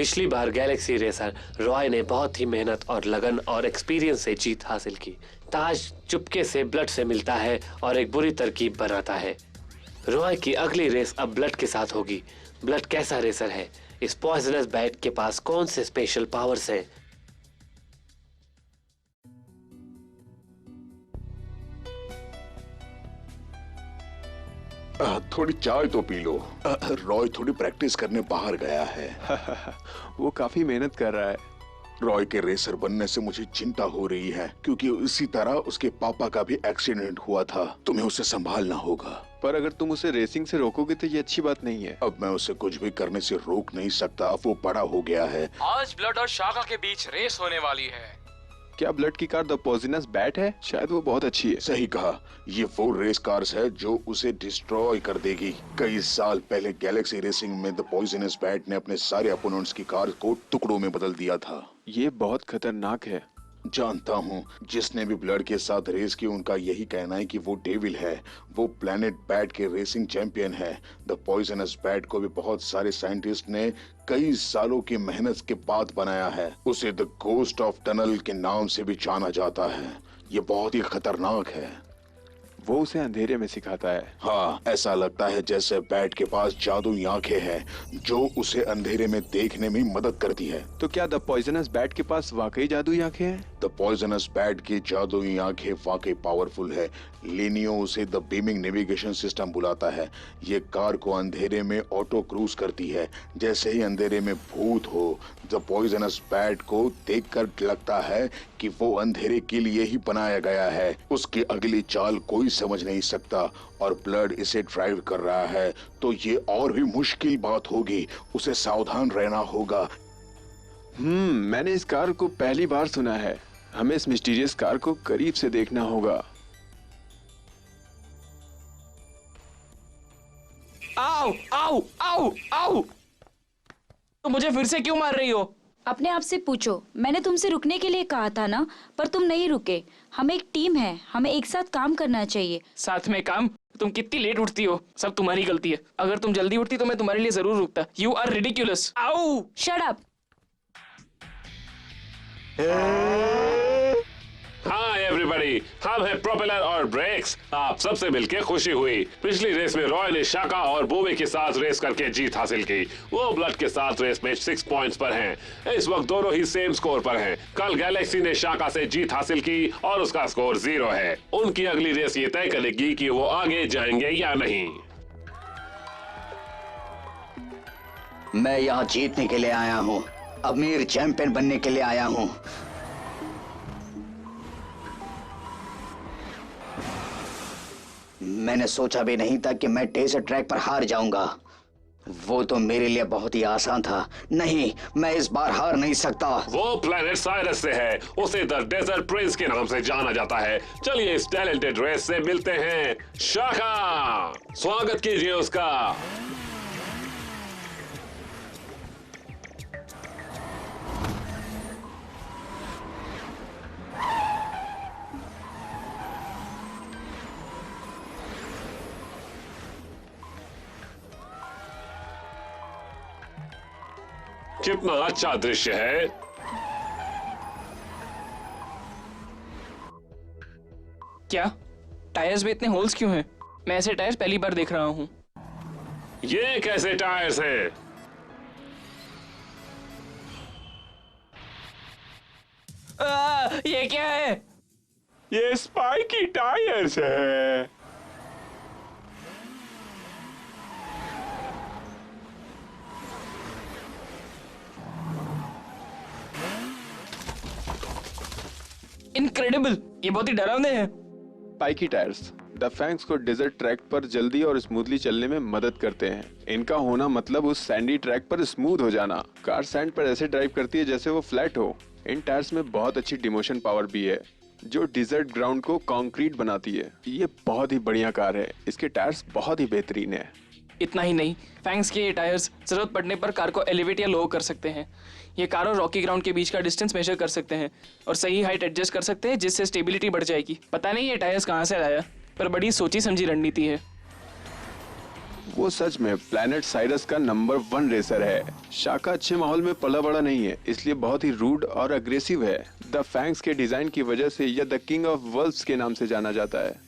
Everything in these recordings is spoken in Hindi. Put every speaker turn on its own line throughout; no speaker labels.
पिछली बार गैलेक्सी रेसर रॉय ने बहुत ही मेहनत और लगन और एक्सपीरियंस से जीत हासिल की। ताज चुपके से ब्लड से मिलता है और एक बुरी तरकीब बनाता है। रॉय की अगली रेस अब ब्लड के साथ होगी। ब्लड कैसा रेसर है? इस पॉइजनस बैट के पास कौन से स्पेशल पावर्स हैं?
थोड़ी चाय तो पी लो। रॉय थोड़ी प्रैक्टिस करने बाहर गया है।
वो काफी मेहनत कर रहा है।
रॉय के रेसर बनने से मुझे चिंता हो रही है, क्योंकि इसी तरह उसके पापा का भी एक्सीडेंट हुआ था। तुम्हें उसे संभालना होगा।
पर अगर तुम उसे रेसिंग से रोकोगे तो ये अच्छी बात नहीं है।
अब मैं उसे कुछ भी करने से रोक नहीं सकता, अब वो बड़ा हो गया है।
आज ब्लड और शाका के बीच रेस होने वाली है।
क्या ब्लड की कार द पॉइजनस बैट है? शायद वो बहुत अच्छी है।
सही कहा, ये वो रेस कार्स है जो उसे डिस्ट्रॉय कर देगी। कई साल पहले गैलेक्सी रेसिंग में द पॉइजनस बैट ने अपने सारे अपोनेंट्स की कार को टुकड़ों में बदल दिया था।
ये बहुत खतरनाक है।
जानता हूँ, जिसने भी ब्लड के साथ रेस की उनका यही कहना है कि वो डेविल है। वो प्लेनेट बैट के रेसिंग चैंपियन है। द पॉइजनस बैट को भी बहुत सारे साइंटिस्ट ने कई सालों की मेहनत के बाद बनाया है। उसे द घोस्ट ऑफ टनल के नाम से भी जाना जाता है। ये बहुत ही खतरनाक है।
वो उसे अंधेरे में सिखाता है।
हाँ, ऐसा लगता है जैसे बैट के पास जादुई आंखें हैं जो उसे अंधेरे में देखने में मदद करती है।
तो क्या द पॉइजनस बैट के पास वाकई जादुई आंखें हैं?
द पॉइजनस बैट की जादुई आंखें वाकई पावरफुल है। लिनियो उसे द बीमिंग नेविगेशन सिस्टम बुलाता है। ये कार को अंधेरे में ऑटो क्रूज करती है। जैसे ही अंधेरे में भूत हो, द पॉइजनस बैट को देखकर लगता है कि वो अंधेरे के लिए ही बनाया गया है। उसकी अगली चाल कोई समझ नहीं सकता और ब्लड इसे ड्राइव कर रहा है, तो ये और भी मुश्किल बात होगी। उसे सावधान रहना होगा।
मैंने इस कार को पहली बार सुना है। हमें इस मिस्टीरियस कार को करीब से देखना होगा।
आओ आओ आओ आओ, तो मुझे फिर से क्यों मार रही हो?
अपने आप से पूछो, मैंने तुमसे रुकने के लिए कहा था ना, पर तुम नहीं रुके। हम एक टीम है, हमें एक साथ काम करना चाहिए।
साथ में काम? तुम कितनी लेट उठती हो, सब तुम्हारी गलती है। अगर तुम जल्दी उठती तो मैं तुम्हारे लिए जरूर रुकता। You are ridiculous. आओ।
Shut up.
हाय एवरीबॉडी, हम हैं प्रोपेलर और ब्रेक्स। आप सबसे मिलके खुशी हुई। पिछली रेस में रॉय ने शाका और बोवे के साथ रेस करके जीत हासिल की। वो ब्लड के साथ रेस में 6 पॉइंट्स पर हैं। इस वक्त दोनों ही सेम स्कोर पर हैं। कल गैलेक्सी ने शाका से जीत हासिल की और उसका स्कोर 0 है। उनकी अगली रेस ये तय करेगी कि वो आगे जाएंगे या नहीं।
मैं यहाँ जीतने के लिए आया हूँ, अमीर चैंपियन बनने के लिए आया हूँ। मैंने सोचा भी नहीं था कि मैं डेजर्ट ट्रैक पर हार जाऊंगा। वो तो मेरे लिए बहुत ही आसान था। नहीं, मैं इस बार हार नहीं सकता।
वो प्लेनेट साइरस से है। उसे द डेजर्ट प्रिंस के नाम से जाना जाता है। चलिए इस टैलेंटेड रेस से मिलते हैं शाका। स्वागत कीजिए उसका। कितना अच्छा दृश्य है।
क्या टायर्स में इतने होल्स क्यों हैं? मैं ऐसे टायर्स पहली बार देख रहा हूँ।
ये कैसे टायर्स हैं?
ये क्या है?
ये स्पाइकी टायर्स है।
इनक्रेडिबल, ये बहुत ही डरावने हैं।
स्पाइकी टायर्स द फैंक्स को डेजर्ट ट्रैक पर जल्दी और स्मूथली चलने में मदद करते हैं। इनका होना मतलब उस सैंडी ट्रैक पर स्मूथ हो जाना। कार सैंड पर ऐसे ड्राइव करती है जैसे वो फ्लैट हो। इन टायर्स में बहुत अच्छी डिमोशन पावर भी है जो डिजर्ट ग्राउंड को कंक्रीट बनाती है। ये बहुत ही बढ़िया कार है। इसके टायर्स बहुत ही बेहतरीन है।
इतना ही नहीं, फैंक्स के ये टायर्स जरूरत पड़ने पर कार को एलिवेट या लो कर सकते हैं। ये कार और रॉकी ग्राउंड के बीच का डिस्टेंस मेजर कर सकते हैं और सही हाइट एडजस्ट कर सकते हैं, जिससे स्टेबिलिटी बढ़ जाएगी। पता नहीं ये टायर्स कहाँ से लाया, पर बड़ी सोची समझी रणनीति है।
वो सच में प्लैनेट साइरस का नंबर 1 रेसर है। शाका अच्छे माहौल में पला बड़ा नहीं है, इसलिए बहुत ही रूड और अग्रेसिव है। द फैंग्स के डिजाइन की वजह से यह द किंग ऑफ वल्व्स के नाम से जाना जाता है।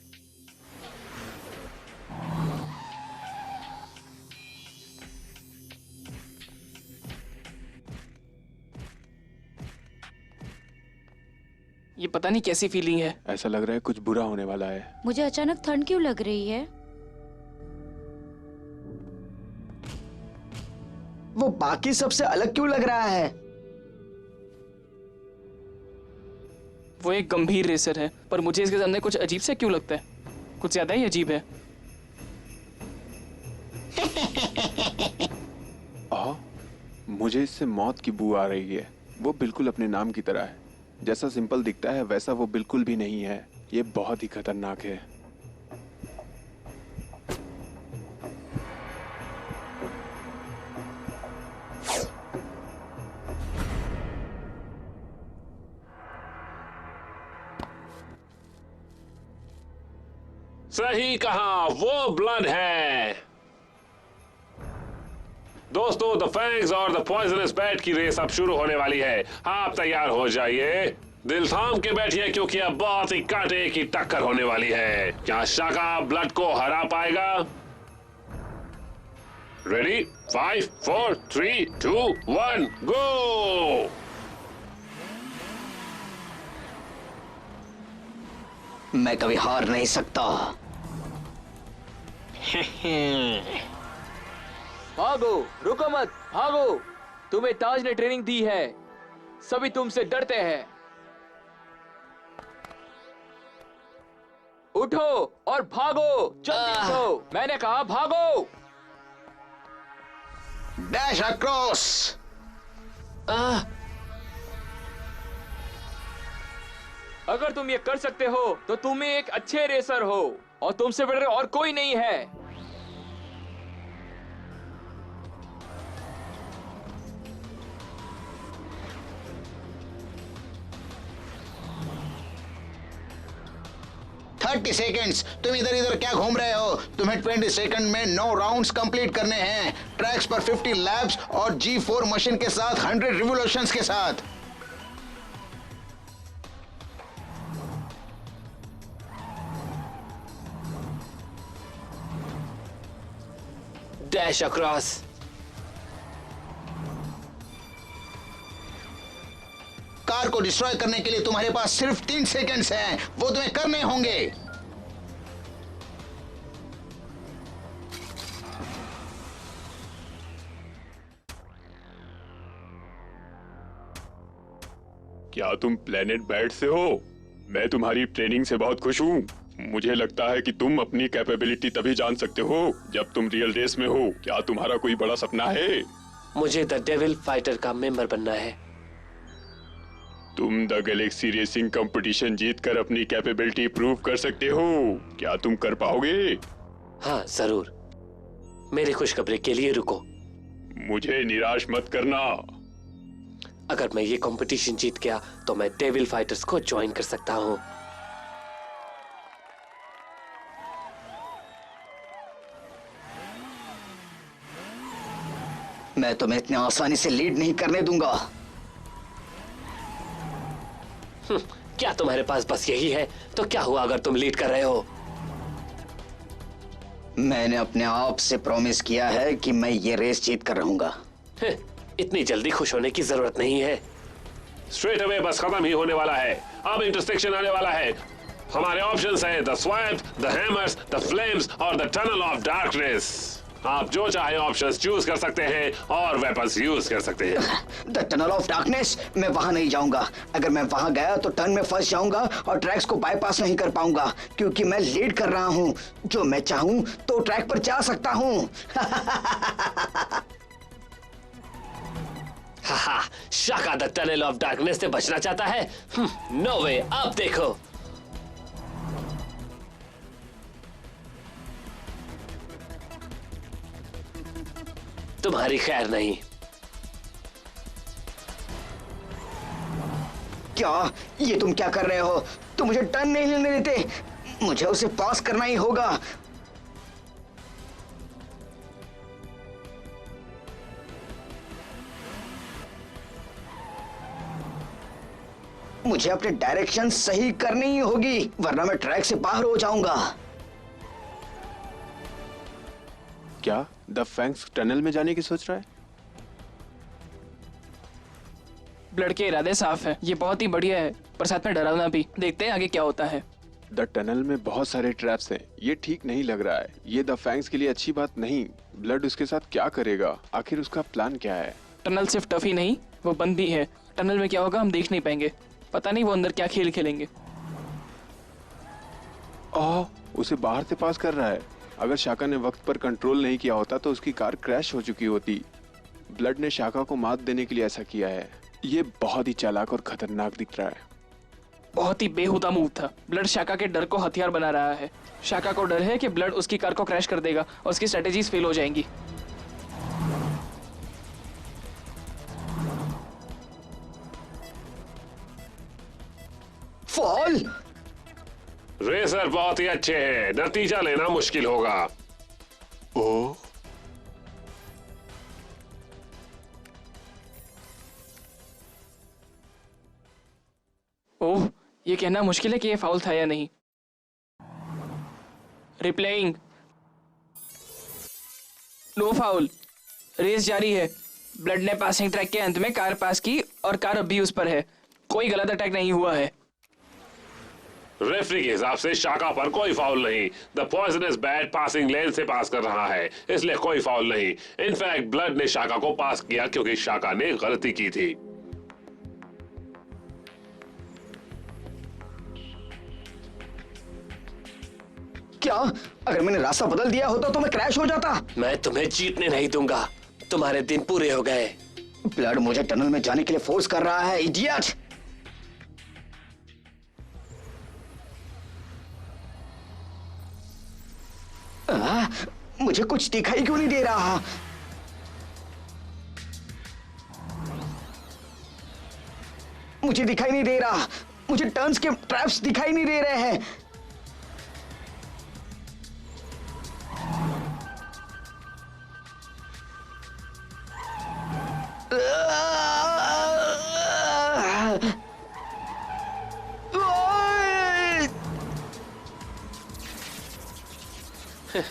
ये पता नहीं कैसी फीलिंग है।
ऐसा लग रहा है कुछ बुरा होने वाला है।
मुझे अचानक ठंड क्यों लग रही है?
वो बाकी सबसे अलग क्यों लग रहा है?
वो एक गंभीर रेसर है, पर मुझे इसके सामने कुछ अजीब सा क्यों लगता है? कुछ ज्यादा ही अजीब है।
मुझे इससे मौत की बू आ रही है। वो बिल्कुल अपने नाम की तरह है। जैसा सिंपल दिखता है वैसा वो बिल्कुल भी नहीं है। ये बहुत ही खतरनाक है।
सही कहा, वो ब्लड है। दोस्तों, द फैंग्स और द पॉइजनस बैट की रेस अब शुरू होने वाली है। आप तैयार हो जाइए, दिल थाम के बैठिए, क्योंकि अब बहुत ही कांटे की टक्कर होने वाली है। क्या शाका ब्लड को हरा पाएगा? रेडी? 5, 4, 3, 2, 1, गो!
मैं कभी हार नहीं सकता।
भागो, रुको मत, भागो। तुम्हें ताज ने ट्रेनिंग दी है, सभी तुमसे डरते हैं। उठो और भागो, जल्दी उठो। मैंने कहा भागो।
Dash across.
अगर तुम ये कर सकते हो तो तुम एक अच्छे रेसर हो, और तुमसे बड़े और कोई नहीं है।
Thirty seconds. तुम इधर इधर क्या घूम रहे हो? तुम्हें 20 सेकंड में 9 राउंड्स कंप्लीट करने हैं, ट्रैक्स पर 50 लैप्स और G4 मशीन के साथ 100 रिवोल्यूशंस के साथ।
Dash across.
कार को डिस्ट्रॉय करने के लिए तुम्हारे पास सिर्फ 3 सेकंड्स हैं, वो तुम्हें करने होंगे।
क्या तुम प्लेनेट बैट से हो? मैं तुम्हारी ट्रेनिंग से बहुत खुश हूँ। मुझे लगता है कि तुम अपनी कैपेबिलिटी तभी जान सकते हो जब तुम रियल रेस में हो। क्या तुम्हारा कोई बड़ा सपना है?
मुझे द डेविल फाइटर का मेंबर बनना है।
तुम द गैलेक्सी रेसिंग कंपटीशन जीतकर अपनी कैपेबिलिटी प्रूव कर सकते हो। क्या तुम कर पाओगे?
हाँ, जरूर। मेरी खुशखबरी के लिए रुको।
मुझे निराश मत करना।
अगर मैं ये कंपटीशन जीत गया तो मैं डेविल फाइटर्स को ज्वाइन कर सकता हूँ।
मैं तुम्हें इतनी आसानी से लीड नहीं करने दूंगा।
क्या तुम्हारे पास बस यही है? तो क्या हुआ अगर तुम लीड कर रहे हो?
मैंने अपने आप से प्रॉमिस किया है कि मैं ये रेस जीत कर रहूंगा।
इतनी जल्दी खुश होने की जरूरत नहीं है।
स्ट्रेट अवे बस खत्म ही होने वाला है। अब इंटरसेक्शन आने वाला है। हमारे ऑप्शंस हैं the swamp, the hammers, the flames और द टनल ऑफ डार्कनेस। आप जो चाहे ऑप्शंस चूज कर सकते हैं और वेपन्स यूज कर सकते हैं।
द टनल ऑफ डार्कनेस, मैं वहां नहीं जाऊंगा। अगर मैं वहां गया तो टर्न में फंस जाऊंगा और ट्रैक्स को बाईपास नहीं कर पाऊंगा, क्योंकि मैं लीड कर रहा हूं। जो मैं चाहूं तो ट्रैक पर जा सकता हूं।
हाहा, शाका द टनल ऑफ डार्कनेस से बचना चाहता है? नो वे। अब देखो। तुम्हारी खैर नहीं।
क्या ये तुम क्या कर रहे हो? तुम मुझे टर्न नहीं लेने देते। मुझे उसे पास करना ही होगा। मुझे अपनी डायरेक्शन सही करनी ही होगी, वरना मैं ट्रैक से बाहर हो जाऊंगा।
क्या द फैंक्स टनल में जाने की सोच रहा है?
ब्लड के इरादे साफ है, ये बहुत ही बढ़िया है, पर साथ में डरावना भी। देखते हैं आगे क्या होता है।
द टनल में बहुत सारे ट्रैप्स हैं, ये ठीक नहीं लग रहा है। ये द फैंक्स के लिए अच्छी बात नहीं। ब्लड उसके साथ क्या करेगा? आखिर उसका प्लान क्या है?
टनल सिर्फ टफ ही नहीं, वो बंद भी है। टनल में क्या होगा हम देख नहीं पाएंगे। पता नहीं वो अंदर क्या खेल खेलेंगे।
उसे बाहर से पास कर रहा है। अगर शाका ने वक्त पर कंट्रोल नहीं किया होता तो उसकी कार क्रैश हो चुकी होती। ब्लड ने शाका को मात देने के लिए ऐसा किया है। ये बहुत ही चालाक और खतरनाक दिख रहा है।
बहुत ही बेहुदा मूव था। ब्लड शाका के डर को हथियार बना रहा है। शाका को डर है कि ब्लड उसकी कार को क्रैश कर देगा और उसकी स्ट्रेटेजीज फेल हो जाएंगी।
फॉल।
रेसर बहुत ही अच्छे हैं, नतीजा लेना मुश्किल होगा। ओ
ओह, ये कहना मुश्किल है कि ये फाउल था या नहीं। रिप्लेइंग। No foul. रेस जारी है। ब्लड ने पासिंग ट्रैक के अंत में कार पास की और कार अब भी उस पर है। कोई गलत अटैक नहीं हुआ है।
रेफरी के हिसाब से शाका पर कोई फाउल नहीं। द पॉइजनस बैट पासिंग लेन से पास कर रहा है, इसलिए कोई फाउल नहीं। इनफैक्ट ब्लड ने शाका को पास किया क्योंकि शाका ने गलती की थी।
क्या अगर मैंने रास्ता बदल दिया होता तो मैं क्रैश हो जाता?
मैं तुम्हें जीतने नहीं दूंगा। तुम्हारे दिन पूरे हो गए।
ब्लड मुझे टनल में जाने के लिए फोर्स कर रहा है, इडियट। मुझे कुछ दिखाई क्यों नहीं दे रहा? मुझे दिखाई नहीं दे रहा। मुझे टर्न्स के ट्रैप्स दिखाई नहीं दे रहे हैं।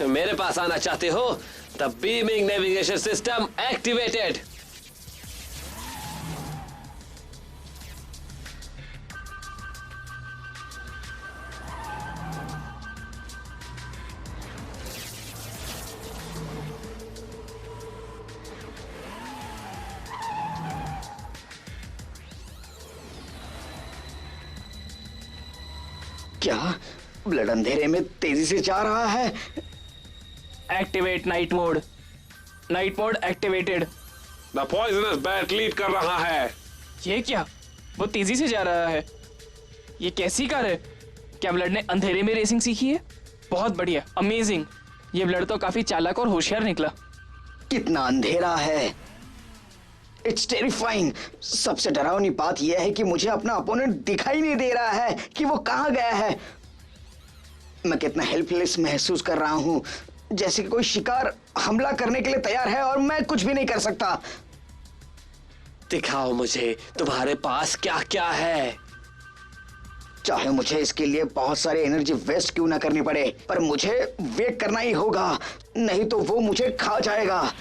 मेरे पास आना चाहते हो? The beaming navigation system activated.
क्या ब्लड अंधेरे में तेजी से जा रहा है?
Activate night mode. Night mode activated.
The poisonous bat lead कर रहा है।
ये क्या? वो तेजी से जा रहा है। ये कैसी कार है? क्या ब्लड ने अंधेरे में रेसिंग सीखी है? बहुत बढ़िया, अमेजिंग। ये ब्लड तो काफी चालाक और होशियार निकला।
कितना अंधेरा है। It's terrifying. सबसे डरावनी बात यह है कि मुझे अपना अपोनेंट दिखाई नहीं दे रहा है कि वो कहां गया है। मैं कितना हेल्पलेस महसूस कर रहा हूं, जैसे कि कोई शिकार हमला करने के लिए तैयार है और मैं कुछ भी नहीं कर सकता।
दिखाओ मुझे तुम्हारे पास क्या क्या है।
चाहे मुझे इसके लिए बहुत सारी एनर्जी वेस्ट क्यों ना करनी पड़े, पर मुझे वेट करना ही होगा, नहीं तो वो मुझे खा जाएगा।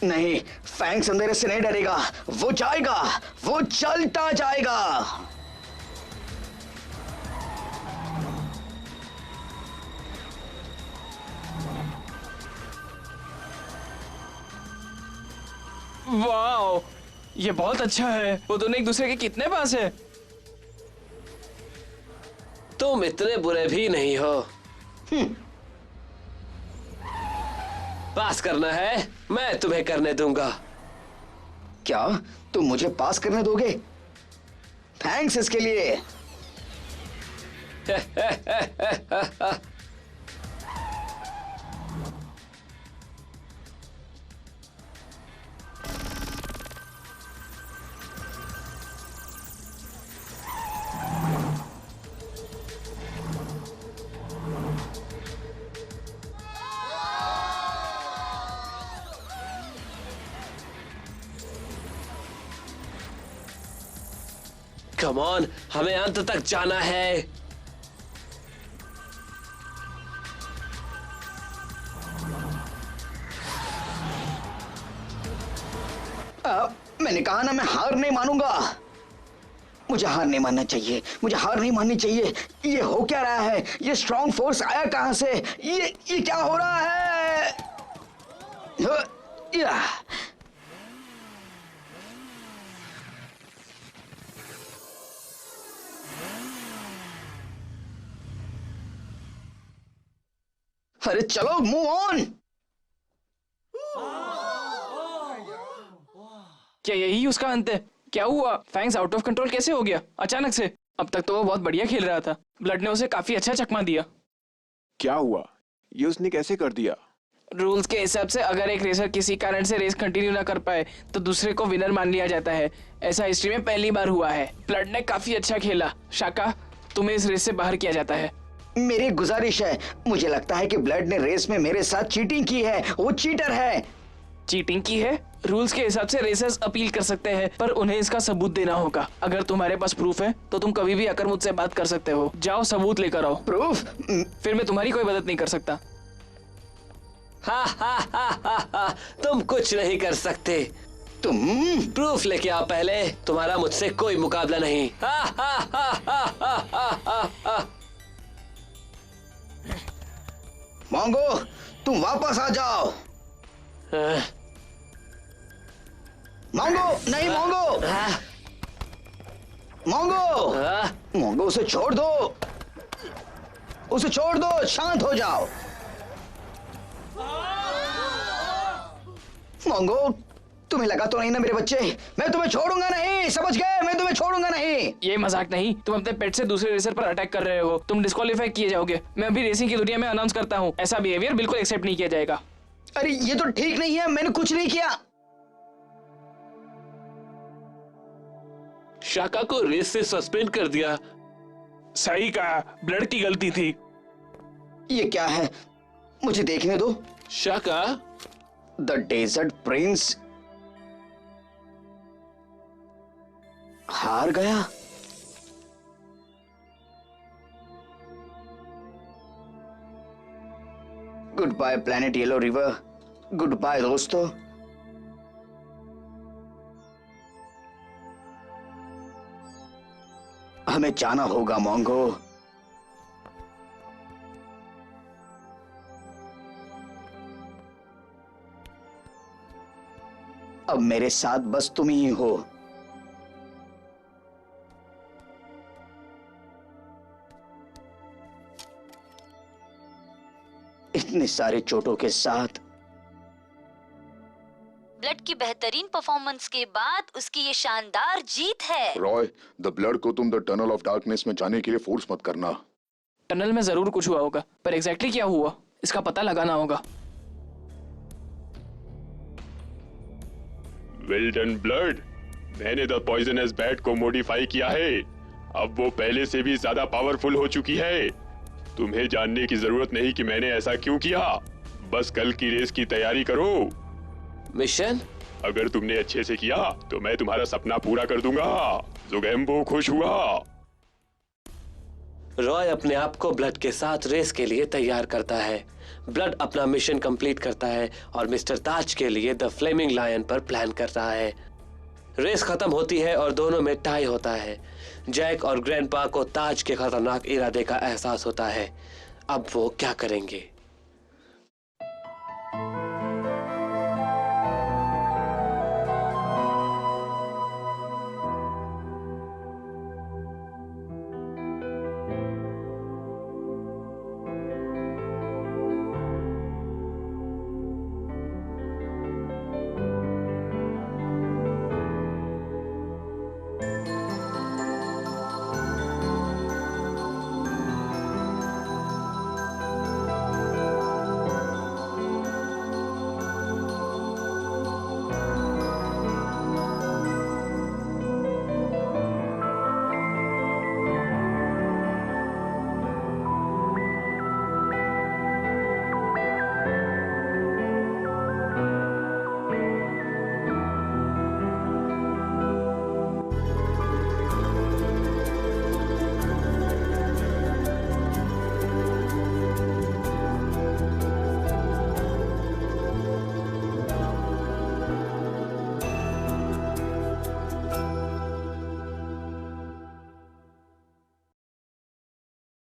नहीं, फैंक्स अंधेरे से नहीं डरेगा। वो जाएगा, वो चलता जाएगा।
वाओ, ये बहुत अच्छा है। वो दोनों एक दूसरे के कितने पास है?
तुम इतने बुरे भी नहीं हो। पास करना है, मैं तुम्हें करने दूंगा।
क्या तुम मुझे पास करने दोगे? थैंक्स इसके लिए।
कम ऑन, हमें अंत तक जाना है।
मैंने कहा ना, मैं हार नहीं मानूंगा। मुझे हार नहीं मानना चाहिए, मुझे हार नहीं माननी चाहिए। ये हो क्या रहा है? ये स्ट्रॉन्ग फोर्स आया कहां से? ये क्या हो रहा है? या। अरे चलो, मूव ऑन।
क्या यही उसका अंत है? क्या हुआ? फैंग्स आउट ऑफ कंट्रोल कैसे हो गया अचानक से? अब तक तो वो बहुत बढ़िया खेल रहा था। ब्लड ने उसे काफी अच्छा चकमा दिया।
क्या हुआ? ये उसने कैसे कर दिया?
रूल्स के हिसाब से अगर एक रेसर किसी कारण से रेस कंटिन्यू ना कर पाए तो दूसरे को विनर मान लिया जाता है। ऐसा हिस्ट्री में पहली बार हुआ है। ब्लड ने काफी अच्छा खेला। शाका, तुम्हें इस रेस से बाहर किया जाता है।
मेरी गुजारिश है, मुझे लगता है कि ब्लड ने रेस में मेरे साथ चीटिंग की है। वो चीटर है।
चीटिंग की है? रूल्स के हिसाब से रेसर्स अपील कर सकते हैं, पर उन्हें इसका सबूत देना होगा। अगर तुम्हारे पास प्रूफ है तो तुम कभी भी आकर मुझसे बात कर सकते हो। जाओ, सबूत लेकर आओ।
प्रूफ?
फिर मैं तुम्हारी कोई मदद नहीं कर सकता।
हा, तुम कुछ नहीं कर सकते।
तुम
प्रूफ लेके आओ पहले। तुम्हारा मुझसे कोई मुकाबला नहीं।
मोंगो, तुम वापस आ जाओ। मोंगो, नहीं मोंगो। मोंगो, मोंगो उसे छोड़ दो। उसे छोड़ दो, शांत हो जाओ। मोंगो, तुम्हें लगा तो नहीं ना मेरे बच्चे? मैं तुम्हें छोड़ूंगा नहीं, समझ गए? मैं तुम्हें छोड़ूंगा नहीं।
ये मजाक नहीं। तुम अपने पेट से दूसरे रेसर पर अटैक कर रहे हो। तुम डिस्क्वालीफाई किए जाओगे। मैं अभी रेसिंग की दुनिया में अनाउंस करता हूँ, ऐसा बिहेवियर बिल्कुल एक्सेप्ट नहीं किया जाएगा।
अरे ये तो ठीक नहीं है, मैंने कुछ नहीं किया।
शाका को रेस से सस्पेंड कर दिया।
सही कहा, ब्लड की गलती थी।
ये क्या है? मुझे देखने दो।
शाका,
द डेजर्ट प्रिंस हार गया। Goodbye planet yellow river. Goodbye दोस्तों। हमें जाना होगा मोंगो। अब मेरे साथ बस तुम ही हो। इतने सारे चोटों के साथ
ब्लड की बेहतरीन परफॉर्मेंस के बाद उसकी ये शानदार जीत है।
रॉय, द ब्लड को तुम द टनल ऑफ डार्कनेस में जाने के लिए फोर्स मत करना।
टनल में जरूर कुछ हुआ होगा, पर एग्जैक्टली क्या हुआ इसका पता लगाना होगा।
वेल डन ब्लड, मैंने द पॉइजनस बैट को मॉडिफाई किया है। अब वो पहले से भी ज्यादा पावरफुल हो चुकी है। तुम्हें जानने की जरूरत नहीं कि मैंने ऐसा क्यों किया। बस कल की रेस की तैयारी करो।
मिशन?
अगर तुमने अच्छे से किया तो मैं तुम्हारा सपना पूरा कर दूंगा। ज़ोगैम्बो खुश हुआ।
रॉय अपने आप को ब्लड के साथ रेस के लिए तैयार करता है। ब्लड अपना मिशन कंप्लीट करता है और मिस्टर ताज के लिए द फ्लेमिंग लायन पर प्लान कर रहा है। रेस खत्म होती है और दोनों में टाई होता है। जैक और ग्रैंडपा को ताज के खतरनाक इरादे का एहसास होता है। अब वो क्या करेंगे?